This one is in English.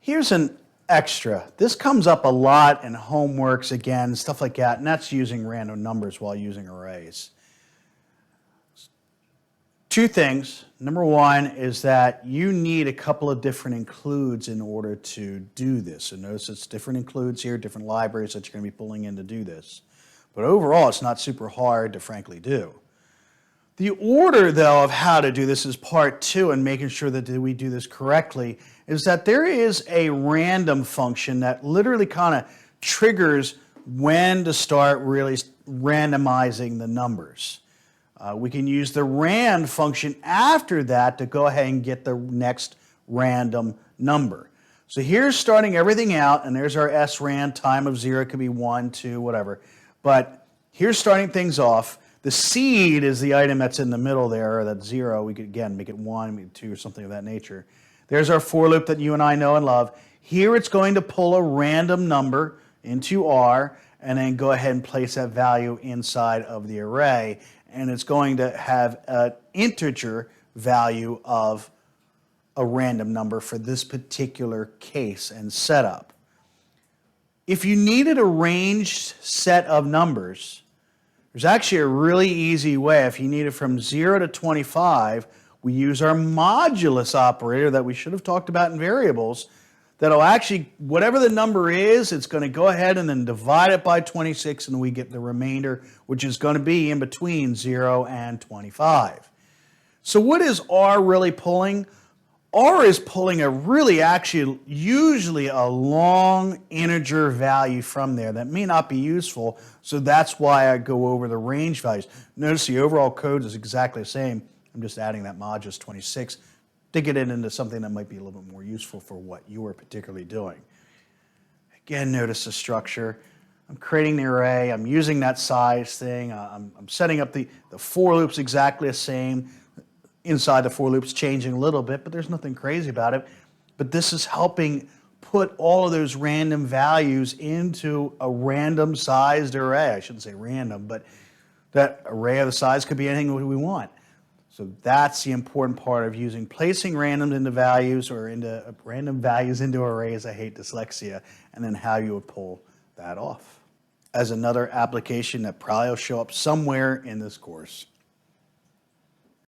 Here's an extra. This comes up a lot in homeworks, again, stuff like that, and that's using random numbers while using arrays. Two things. Number one is that you need a couple of different includes in order to do this. So notice it's different includes here, different libraries that you're going to be pulling in to do this. But overall, it's not super hard to frankly do. The order, though, of how to do this is part two, and making sure that we do this correctly, is that there is a random function that literally kind of triggers when to start really randomizing the numbers. We can use the rand function after that to go ahead and get the next random number. So here's starting everything out, and there's our srand, time of 0, it could be 1, 2, whatever. But here's starting things off. The seed is the item that's in the middle there, or that 0. We could, again, make it 1, make it 2, or something of that nature. There's our for loop that you and I know and love. Here it's going to pull a random number into R, and then go ahead and place that value inside of the array. And it's going to have an integer value of a random number for this particular case and setup. If you needed a ranged set of numbers, there's actually a really easy way. If you need it from 0 to 25, we use our modulus operator that we should have talked about in variables. That'll actually, whatever the number is, it's going to go ahead and then divide it by 26, and we get the remainder, which is going to be in between 0 and 25. So what is R really pulling? R is pulling a really actually usually a long integer value from there that may not be useful, so that's why I go over the range values. Notice the overall code is exactly the same. I'm just adding that modulus 26 to get it into something that might be a little bit more useful for what you are particularly doing. Again, notice the structure. I'm creating the array. I'm using that size thing. I'm setting up the for loops exactly the same. Inside the for loop's changing a little bit, but there's nothing crazy about it. But this is helping put all of those random values into a random sized array. I shouldn't say random, but that array of the size could be anything we want. So that's the important part of using placing randoms into values, or into random values into arrays. I hate dyslexia. And then how you would pull that off as another application that probably will show up somewhere in this course.